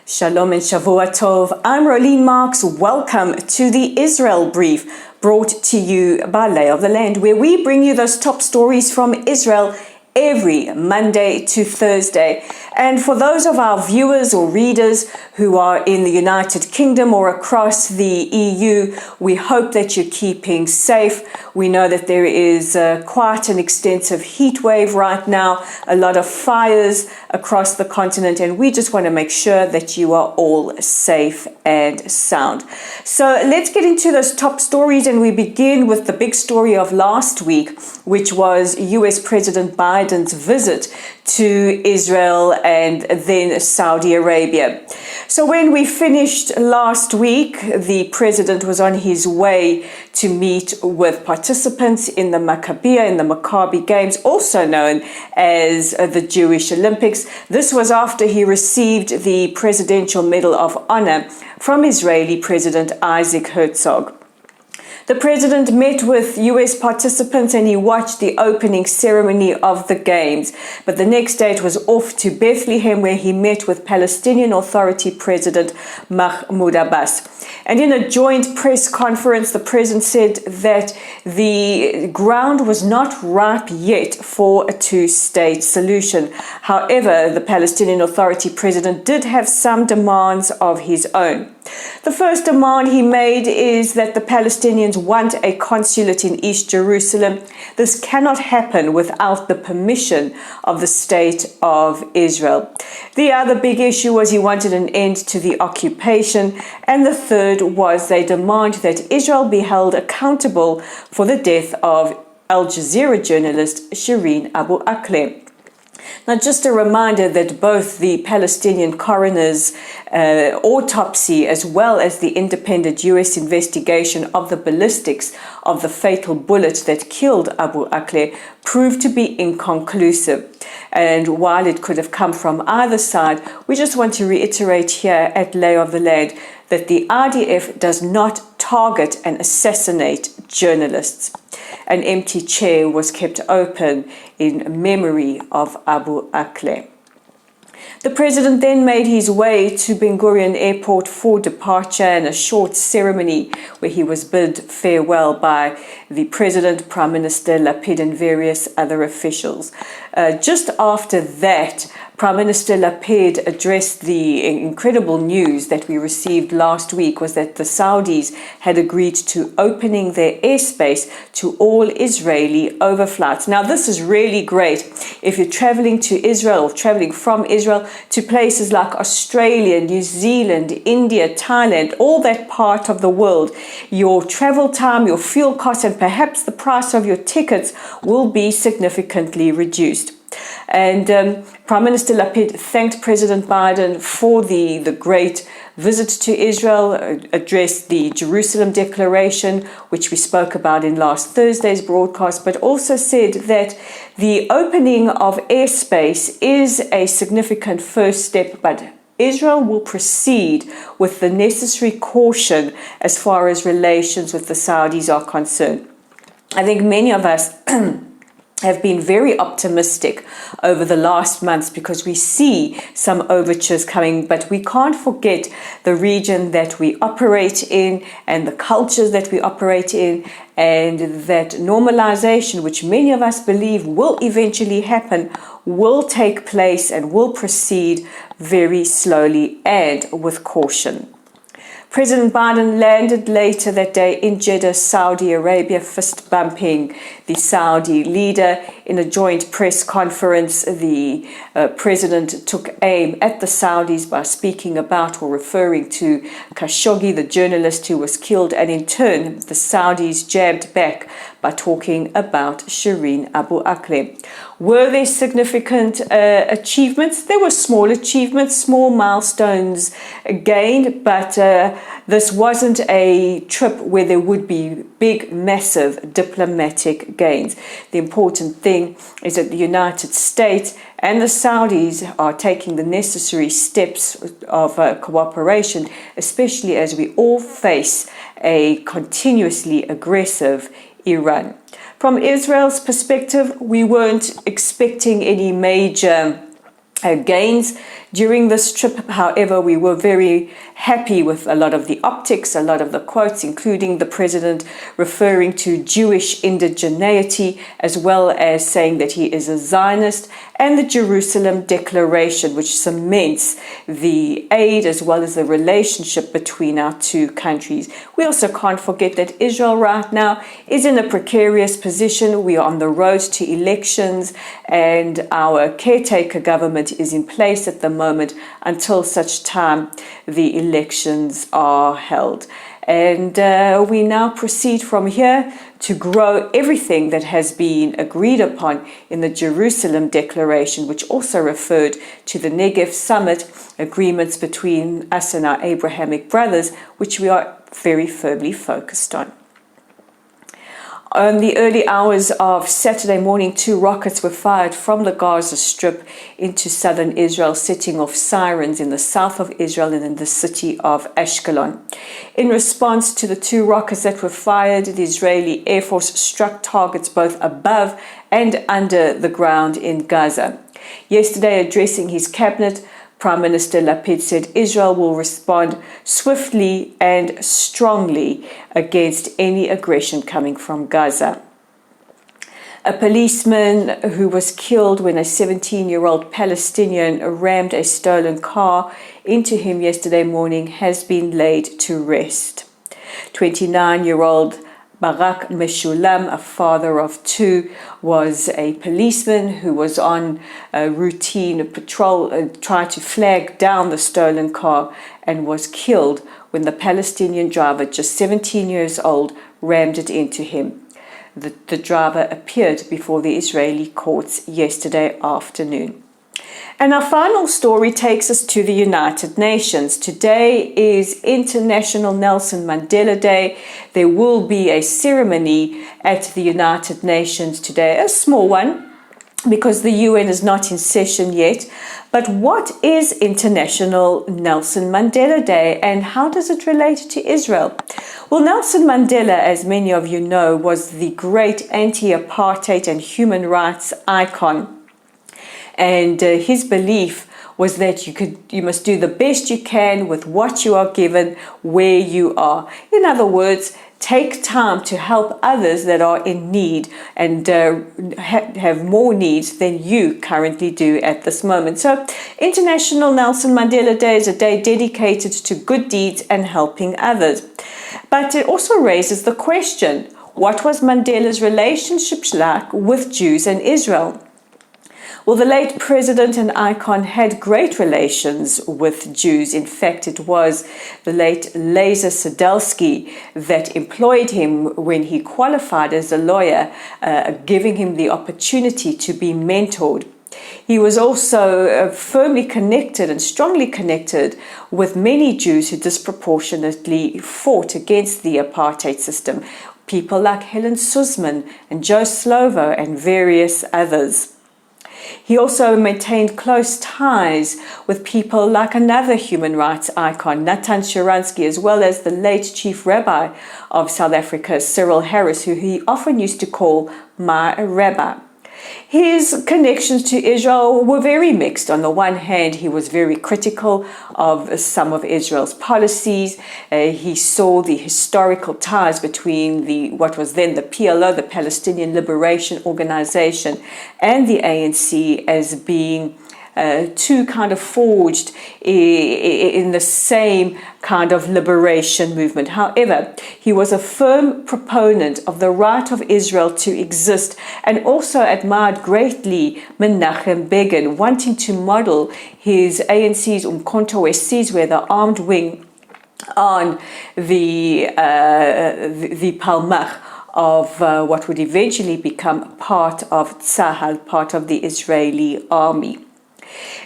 Shalom and Shavua Tov. I'm Rolene Marks. Welcome to the Israel Brief, brought to you by Lay of the Land, where we bring you those top stories from Israel every Monday to Thursday. And for those of our viewers or readers who are in the United Kingdom or across the EU, we hope that you're keeping safe. We know that there is quite an extensive heat wave right now, a lot of fires across the continent, and we just want to make sure that you are all safe and sound. So let's get into those top stories, and we begin with the big story of last week, which was US President Biden's visit to Israel and then Saudi Arabia. So when we finished last week, the president was on his way to meet with participants in the Maccabi Games, also known as the Jewish Olympics. This was after he received the Presidential Medal of Honor from Israeli President Isaac Herzog. The president met with US participants and he watched the opening ceremony of the Games. But the next day it was off to Bethlehem, where he met with Palestinian Authority President Mahmoud Abbas. And in a joint press conference, the president said that the ground was not ripe yet for a two-state solution. However, the Palestinian Authority president did have some demands of his own. The first demand he made is that the Palestinians want a consulate in East Jerusalem. This cannot happen without the permission of the State of Israel. The other big issue was he wanted an end to the occupation. And the third was they demand that Israel be held accountable for the death of Al Jazeera journalist Shireen Abu Akleh. Now, just a reminder that both the Palestinian coroner's autopsy as well as the independent US investigation of the ballistics of the fatal bullet that killed Abu Akleh proved to be inconclusive. And while it could have come from either side, we just want to reiterate here at Lay of the Land that the IDF does not target and assassinate journalists. An empty chair was kept open in memory of Abu Akleh. The president then made his way to Ben Gurion Airport for departure and a short ceremony where he was bid farewell by the president, Prime Minister Lapid and various other officials. Just after that, Prime Minister Lapid addressed the incredible news that we received last week, was that the Saudis had agreed to opening their airspace to all Israeli overflights. Now, this is really great if you're traveling to Israel or traveling from Israel to places like Australia, New Zealand, India, Thailand, all that part of the world. Your travel time, your fuel costs, and perhaps the price of your tickets will be significantly reduced. And Prime Minister Lapid thanked President Biden for the great visit to Israel, addressed the Jerusalem Declaration, which we spoke about in last Thursday's broadcast, but also said that the opening of airspace is a significant first step, but Israel will proceed with the necessary caution as far as relations with the Saudis are concerned. I think many of us have been very optimistic over the last months because we see some overtures coming, but we can't forget the region that we operate in and the cultures that we operate in, and that normalization, which many of us believe will eventually happen, will take place and will proceed very slowly and with caution. President Biden landed later that day in Jeddah, Saudi Arabia, fist bumping the Saudi leader. In a joint press conference, the president took aim at the Saudis by speaking about or referring to Khashoggi, the journalist who was killed, and in turn, the Saudis jabbed back by talking about Shireen Abu Akleh. Were there significant achievements? There were small achievements, small milestones gained, but this wasn't a trip where there would be big, massive diplomatic gains. The important thing is that the United States and the Saudis are taking the necessary steps of cooperation, especially as we all face a continuously aggressive Iran. From Israel's perspective, we weren't expecting any major gains During this trip, however, we were very happy with a lot of the optics, a lot of the quotes, including the president referring to Jewish indigeneity, as well as saying that he is a Zionist, and the Jerusalem Declaration, which cements the aid as well as the relationship between our two countries. We also can't forget that Israel right now is in a precarious position. We are on the road to elections, and our caretaker government is in place at the moment until such time the elections are held. And we now proceed from here to grow everything that has been agreed upon in the Jerusalem Declaration, which also referred to the Negev Summit agreements between us and our Abrahamic brothers, which we are very firmly focused on. In the early hours of Saturday morning, 2 rockets were fired from the Gaza Strip into southern Israel, setting off sirens in the south of Israel and in the city of Ashkelon. In response to the 2 rockets that were fired, the Israeli Air Force struck targets both above and under the ground in Gaza. Yesterday, addressing his cabinet, Prime Minister Lapid said Israel will respond swiftly and strongly against any aggression coming from Gaza. A policeman who was killed when a 17-year-old Palestinian rammed a stolen car into him yesterday morning has been laid to rest. 29-year-old Barak Meshulam, a father of 2, was a policeman who was on a routine patrol and tried to flag down the stolen car and was killed when the Palestinian driver, just 17 years old, rammed it into him. The driver appeared before the Israeli courts yesterday afternoon. And our final story takes us to the United Nations. Today is International Nelson Mandela Day. There will be a ceremony at the United Nations today, a small one, because the UN is not in session yet. But what is International Nelson Mandela Day, and how does it relate to Israel? Well, Nelson Mandela, as many of you know, was the great anti-apartheid and human rights icon. And his belief was that you must do the best you can with what you are given, where you are. In other words, take time to help others that are in need and have more needs than you currently do at this moment. So International Nelson Mandela Day is a day dedicated to good deeds and helping others. But it also raises the question, what was Mandela's relationship like with Jews and Israel? Well, the late president and icon had great relations with Jews. In fact, it was the late Lazer Sadelsky that employed him when he qualified as a lawyer, giving him the opportunity to be mentored. He was also firmly connected and strongly connected with many Jews who disproportionately fought against the apartheid system. People like Helen Suzman and Joe Slovo and various others. He also maintained close ties with people like another human rights icon, Natan Sharansky, as well as the late Chief Rabbi of South Africa, Cyril Harris, who he often used to call my rabbi. His connections to Israel were very mixed. On the one hand, he was very critical of some of Israel's policies. He saw the historical ties between what was then the PLO, the Palestinian Liberation Organization, and the ANC as being two kind of forged in the same kind of liberation movement. However, he was a firm proponent of the right of Israel to exist and also admired greatly Menachem Begin, wanting to model his ANC's Umkhonto weSizwe, the armed wing, on the Palmach of what would eventually become part of Tzahal, part of the Israeli army.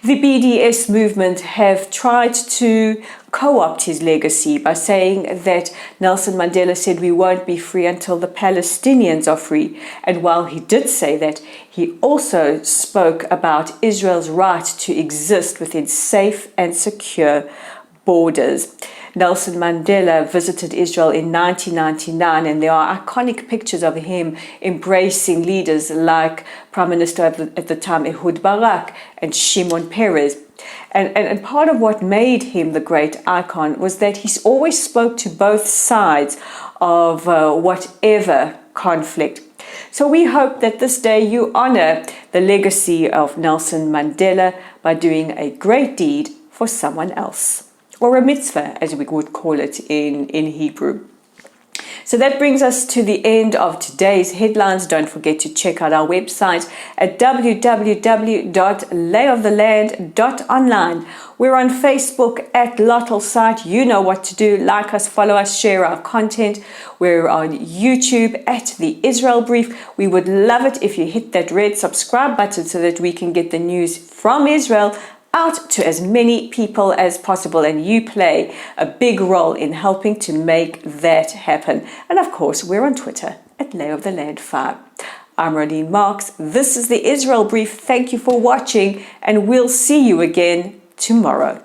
The BDS movement have tried to co-opt his legacy by saying that Nelson Mandela said we won't be free until the Palestinians are free. And while he did say that, he also spoke about Israel's right to exist within safe and secure borders. Nelson Mandela visited Israel in 1999, and there are iconic pictures of him embracing leaders like Prime Minister at the time Ehud Barak and Shimon Peres. And part of what made him the great icon was that he always spoke to both sides of whatever conflict. So we hope that this day you honor the legacy of Nelson Mandela by doing a great deed for someone else, or a mitzvah as we would call it in Hebrew. So that brings us to the end of today's headlines. Don't forget to check out our website at www.layoftheland.online. We're on Facebook at Lottel Site. You know what to do. Like us, follow us, share our content. We're on YouTube at The Israel Brief. We would love it if you hit that red subscribe button so that we can get the news from Israel out to as many people as possible, and you play a big role in helping to make that happen. And of course, we're on Twitter at Lay of the Land 5. I'm Rolene Marks. This is the Israel Brief. Thank you for watching, and we'll see you again tomorrow.